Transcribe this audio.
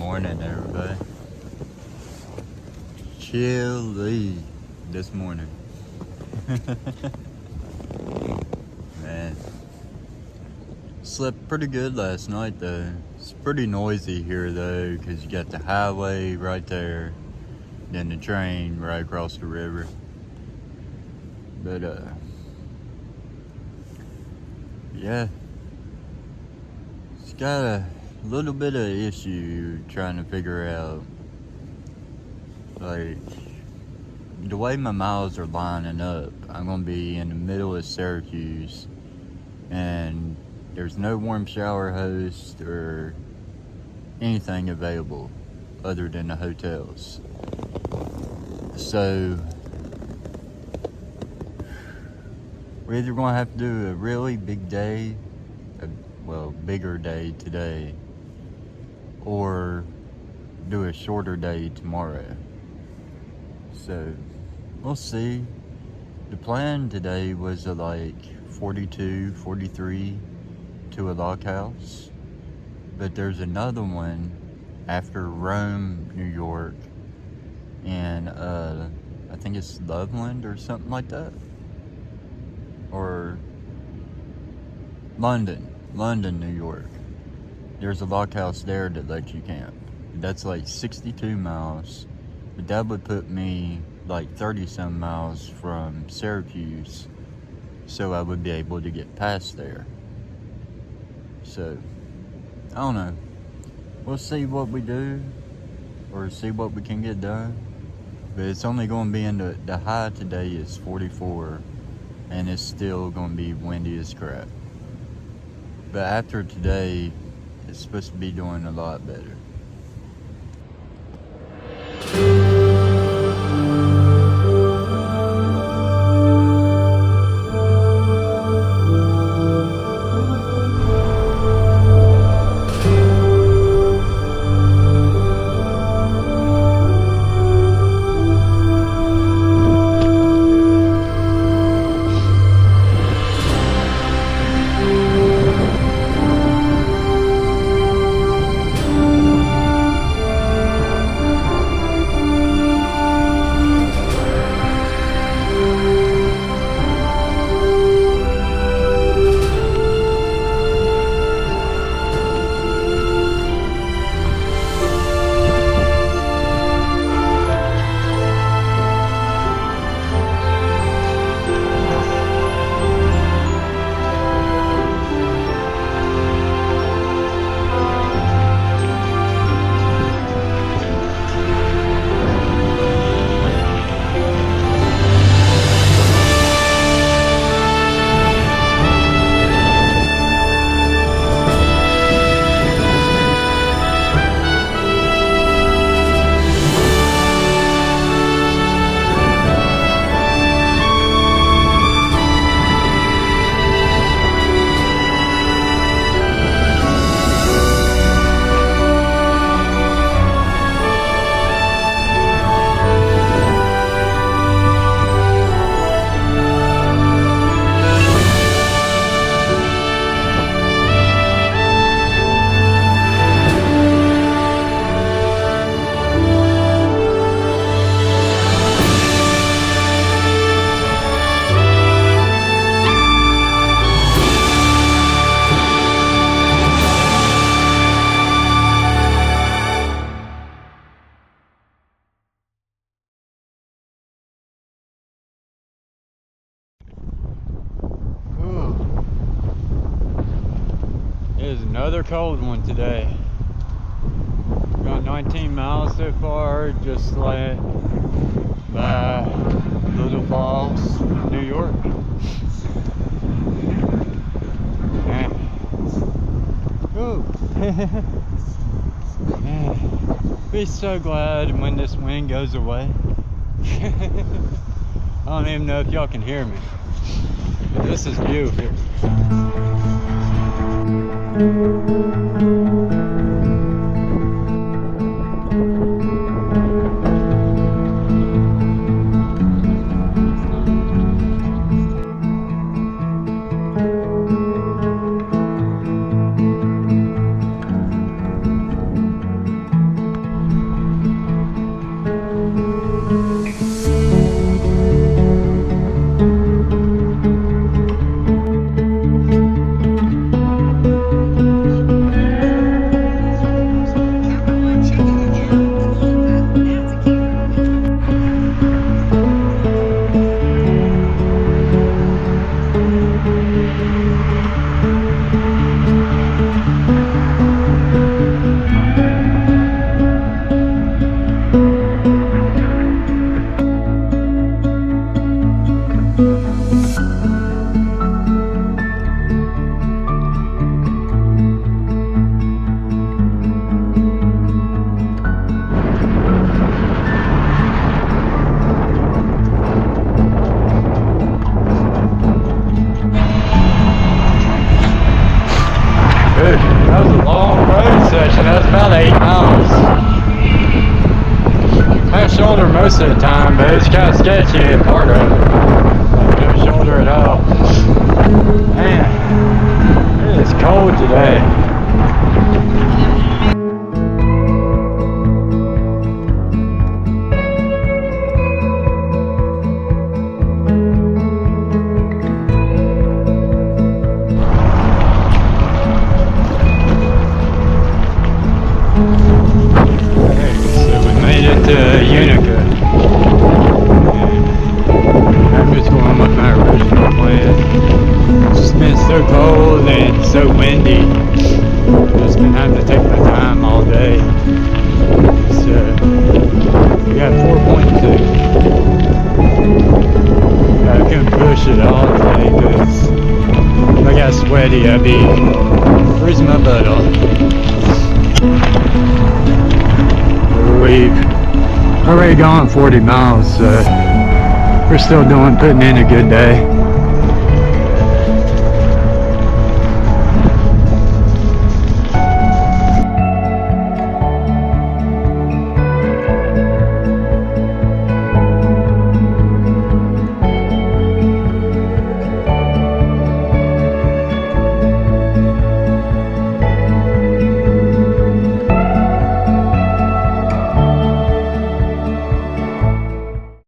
morning, everybody. Chilly this morning. Man, slept pretty good last night though. It's pretty noisy here though, because you got the highway right there, then the train right across the river. But yeah, it's got a little bit of issue trying to figure out, like, the way my miles are lining up. I'm gonna be in the middle of Syracuse, and there's no warm shower host or anything available other than the hotels. So we're either gonna have to do a really big day, bigger day today, or do a shorter day tomorrow. So we'll see. The plan today was like 42, 43 to a lock house, but there's another one after Rome, New York, and I think it's Loveland or something like that, or London, New York. There's a lock house there that lets you camp. That's like 62 miles, but that would put me like 30-some miles from Syracuse, so I would be able to get past there. So, I don't know. We'll see what we do, or see what we can get done. But it's only going to be in the high today is 44, and it's still going to be windy as crap. But after today, it's supposed to be doing a lot better. Another cold one today. Got 19 miles so far, just like by Little Falls, New York. Ooh. Be so glad when this wind goes away. I don't even know if y'all can hear me, but this is beautiful. most of the time, but it's kind of sketchy in part of it. Like no shoulder at all. Man, it is cold today. Unica. I'm just going with my original plan. It's just been so cold and so windy. I've just been having to take my time all day. So we got 4.2. I couldn't push it all day because if I got sweaty, I'd be freezing my butt off. We've already gone 40 miles, so we're still putting in a good day.